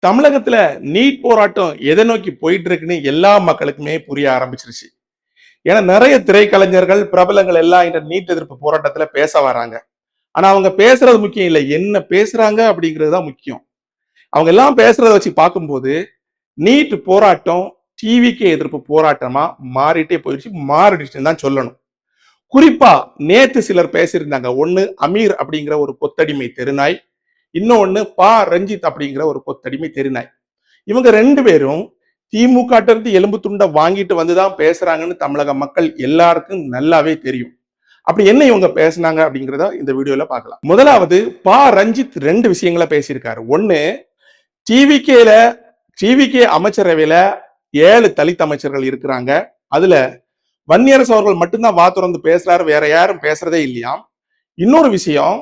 தமிழகத்துல நீட் போராட்டம் எதை நோக்கி போயிட்டு இருக்குன்னு எல்லா மக்களுக்குமே புரிய ஆரம்பிச்சிருச்சு. ஏன்னா நிறைய திரைக்கலைஞர்கள், பிரபலங்கள் எல்லாம் இந்த நீட் எதிர்ப்பு போராட்டத்துல பேச வராங்க. ஆனா அவங்க பேசுறது முக்கியம் இல்லை, என்ன பேசுறாங்க அப்படிங்கிறது தான் முக்கியம். அவங்க எல்லாம் பேசுறத வச்சு பார்க்கும்போது நீட் போராட்டம் டிவிக்கு எதிர்ப்பு போராட்டமா மாறிட்டே போயிடுச்சு, மாறிடுச்சுன்னு தான் சொல்லணும். குறிப்பா நேத்து சிலர் பேசியிருந்தாங்க. ஒண்ணு அமீர் அப்படிங்கிற ஒரு கொத்தடிமை தெருநாய், இன்னொன்னு ரஞ்சித் அப்படிங்கிற ஒரு கொத்தடிமை தெருநாய். இவங்க ரெண்டு பேரும் திமுக இருந்து எலும்பு துண்டை வாங்கிட்டு வந்துதான் பேசுறாங்கன்னு தமிழக மக்கள் எல்லாருக்கும் நல்லாவே தெரியும். அப்படி என்ன இவங்க பேசினாங்க அப்படிங்கிறத இந்த வீடியோல பார்க்கலாம். முதலாவது ரஞ்சித் ரெண்டு விஷயங்களை பேசியிருக்காரு. ஒண்ணு, டிவிகேல டிவிகே அமைச்சரவையில 7 தலித் அமைச்சர்கள் இருக்கிறாங்க. அதுல வன்னியரசு அவர்கள் மட்டும்தான் வா திறந்து பேசுறாரு, வேற யாரும் பேசுறதே இல்லையாம். இன்னொரு விஷயம்,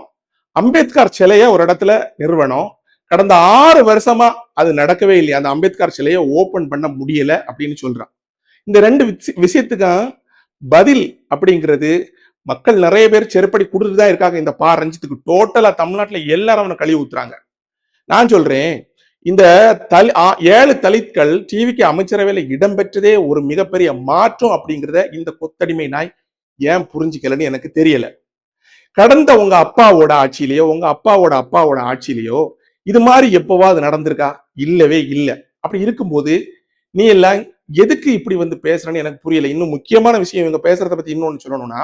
அம்பேத்கர் சிலைய ஒரு இடத்துல நிறுவனம், கடந்த 6 வருஷமா அது நடக்கவே இல்லையா, அந்த அம்பேத்கர் சிலையை ஓபன் பண்ண முடியல அப்படின்னு சொல்றான். இந்த ரெண்டு விஷயத்துக்கும் பதில் அப்படிங்கிறது மக்கள் நிறைய பேர் செருப்படி கொடுத்துட்டு தான் இருக்காங்க. இந்த ரஞ்சித்துக்கு டோட்டலா தமிழ்நாட்டுல எல்லாரும் அவனை கழுவி ஊத்துறாங்க. நான் சொல்றேன், இந்த 7 தலித்கள் டிவிக்கு அமைச்சரவையில இடம்பெற்றதே ஒரு மிகப்பெரிய மாற்றம் அப்படிங்கிறத இந்த கொத்தடிமை நாய் ஏன் புரிஞ்சுக்கலன்னு எனக்கு தெரியல. கடந்த உங்க அப்பாவோட ஆட்சியிலேயோ உங்க அப்பாவோட ஆட்சியிலேயோ இது மாதிரி எப்பவாது நடந்திருக்கா? இல்லவே இல்லை. அப்படி இருக்கும்போது நீ எல்லாம் எதுக்கு இப்படி வந்து பேசுறன்னு எனக்கு புரியல. இன்னும் முக்கியமான விஷயம், இவங்க பேசுறத பத்தி இன்னொன்னு சொல்லணும்னா,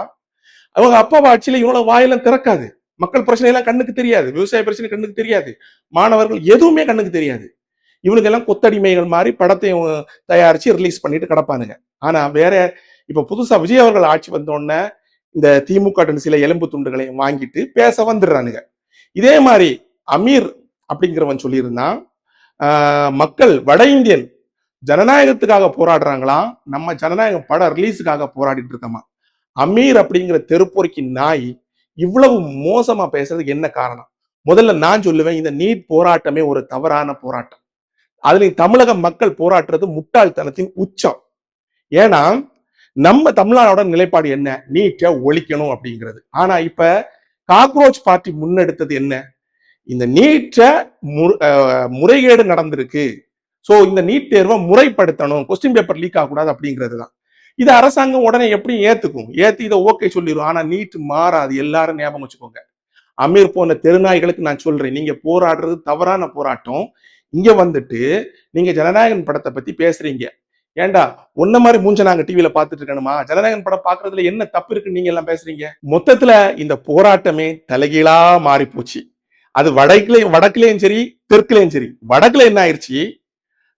அவங்க அப்பாவை ஆட்சியில இவங்களோட வாயெல்லாம் திறக்காது. மக்கள் பிரச்சனை எல்லாம் கண்ணுக்கு தெரியாது, விவசாய பிரச்சனை கண்ணுக்கு தெரியாது, மாணவர்கள் எதுவுமே கண்ணுக்கு தெரியாது. இவனுக்கு எல்லாம் கொத்தடிமைகள் மாதிரி படத்தை தயாரிச்சு ரிலீஸ் பண்ணிட்டு கிடப்பானுங்க. ஆனா வேற இப்ப புதுசா விஜய் அவர்கள் ஆட்சி வந்தோடனே இந்த திமுக சில எலும்பு துண்டுகளையும் வாங்கிட்டு பேச வந்துடுறானுங்க. இதே மாதிரி அமீர் அப்படிங்கிறவன் சொல்லியிருந்தான், மக்கள் வட இந்தியன் ஜனநாயகத்துக்காக போராடுறாங்களாம், நம்ம ஜனநாயகம் பட ரிலீஸுக்காக போராடிட்டு இருக்கோமா. அமீர் அப்படிங்கிற தெருப்பொறுக்கி நாய் இவ்வளவு மோசமா பேசுறதுக்கு என்ன காரணம்? முதல்ல நான் சொல்லுவேன், இந்த நீட் போராட்டமே ஒரு தவறான போராட்டம். அதுல தமிழக மக்கள் போராடுறது முட்டாள்தனத்தின் உச்சம். ஏன்னா நம்ம தமிழ்நாடோட நிலைப்பாடு என்ன? நீட்டை ஒழிக்கணும் அப்படிங்கிறது. ஆனா இப்ப காக்ரோச் பார்ட்டி முன்னெடுத்தது என்ன? இந்த நீட்டை முறைகேடு நடந்திருக்கு, சோ இந்த நீட் தேர்வை முறைப்படுத்தணும், கொஸ்டின் பேப்பர் லீக் ஆகக்கூடாது அப்படிங்கிறது தான். இது அரசாங்கம் உடனே எப்படி ஏத்துக்கும்? ஏத்து இதை ஓகே சொல்லிடும். ஆனா நீட் மாறாது, எல்லாரும் ஞாபகம் வச்சுக்கோங்க. அமீர் போன தெருநாய்களுக்கு நான் சொல்றேன், நீங்க போராடுறது தவறான போராட்டம். இங்க வந்துட்டு நீங்க ஜனநாயகன் படத்தை பத்தி பேசுறீங்க. ஏண்டா ஒன்ன மாதிரி மூஞ்ச நாங்க டிவியில பாத்துட்டு இருக்கணுமா? ஜனநாயகன் படம் பாக்குறதுல என்ன தப்பு இருக்குன்னு நீங்க எல்லாம் பேசுறீங்க? மொத்தத்துல இந்த போராட்டமே தலைகீழா மாறி போச்சு. அது வடக்குலயும் சரி, தெற்குலயும் சரி. வடக்குல என்ன ஆயிடுச்சு,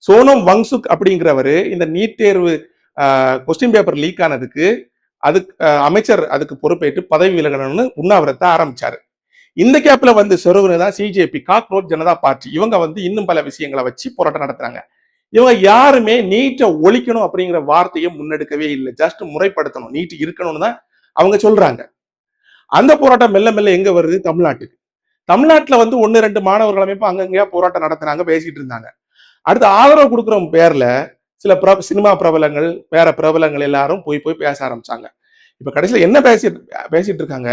சோனம் வங்சுக் அப்படிங்கிறவரு இந்த நீட் தேர்வு கொஸ்டின் பேப்பர் லீக் ஆனதுக்கு அதுக்கு அமைச்சர் அதுக்கு பொறுப்பேற்று பதவி விலகணும்னு உண்ணாவிரத்தை ஆரம்பிச்சாரு. இந்த கேப்ல வந்து சொருவுனதான் சிஜேபி, காக்ரோச் ஜனதா பார்ட்டி. இவங்க வந்து இன்னும் பல விஷயங்களை வச்சு போராட்டம் நடத்துறாங்க. இவங்க யாருமே நீட்டை ஒழிக்கணும் அப்படிங்கிற வார்த்தையை முன்னெடுக்கவே இல்லை. ஜஸ்ட் முறைப்படுத்தணும், நீட் இருக்கணும்னு தான் அவங்க சொல்றாங்க. அந்த போராட்டம் மெல்ல மெல்ல எங்க வருது? தமிழ்நாட்டுக்கு. தமிழ்நாட்டுல வந்து 1-2 மாணவர்கள் அமைப்பு அங்கங்கேயா போராட்டம் நடத்துனாங்க, பேசிட்டு இருந்தாங்க. அடுத்து ஆதரவு கொடுக்குறவங்க பேர்ல சில சினிமா பிரபலங்கள், வேற பிரபலங்கள் எல்லாரும் போய் பேச ஆரம்பிச்சாங்க. இப்ப கடைசியில என்ன பேசிட்டு இருக்காங்க?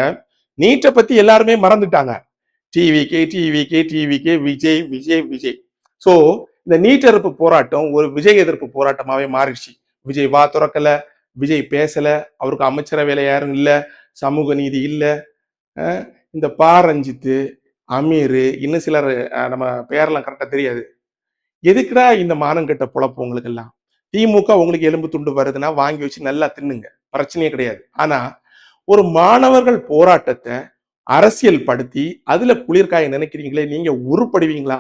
நீட்டை பத்தி எல்லாருமே மறந்துட்டாங்க. TVK TVK TVK, Vijay Vijay Vijay. So இந்த நீட் எதிர்ப்பு போராட்டம் ஒரு விஜய் எதிர்ப்பு போராட்டமாவே மாறிடுச்சு. விஜய் வா துறக்கல, விஜய் பேசல, அவருக்கு அமைச்சரவையில யாரும் இல்ல, சமூக நீதி இல்ல. இந்த ரஞ்சித்து, அமீர், இன்னும் சிலர் நம்ம பேரெல்லாம் கரெக்டா தெரியாது. எதுக்குடா இந்த மானம் கெட்ட பொழப்பு உங்களுக்கு எல்லாம்? திமுக உங்களுக்கு எலும்பு துண்டு வருதுன்னா வாங்கி வச்சு நல்லா தின்னுங்க, பிரச்சனையே கிடையாது. ஆனா ஒரு மாணவர்கள் போராட்டத்தை அரசியல் படுத்தி அதுல குளிர்காய நினைக்கிறீங்களே, நீங்க உருப்படுவீங்களா?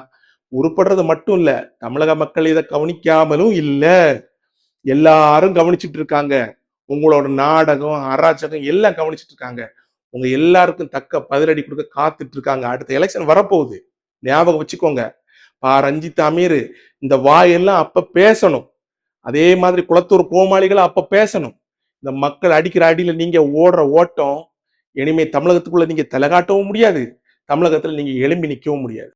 உருப்படுறது மட்டும் இல்ல, தமிழக மக்கள் இதை கவனிக்காமலும் இல்ல, எல்லாரும் கவனிச்சுட்டு இருக்காங்க. உங்களோட நாடகம், அராஜகம் எல்லாம் கவனிச்சுட்டு இருக்காங்க. உங்க எல்லாருக்கும் தக்க பதிலடி கொடுக்க காத்துட்டு இருக்காங்க. அடுத்த எலெக்ஷன் வரப்போகுது, ஞாபகம் வச்சுக்கோங்க. ரஞ்சித், அமீர் இந்த வாயெல்லாம் அப்ப பேசணும். அதே மாதிரி குளத்தூர் கோமாளிகளை அப்ப பேசணும். இந்த மக்கள் அடிக்கிற அடியில நீங்க ஓடுற ஓட்டம் இனிமே தமிழகத்துக்குள்ள நீங்க தலை காட்டவும் முடியாது, தமிழகத்துல நீங்க எழும்பி நிற்கவும் முடியாது.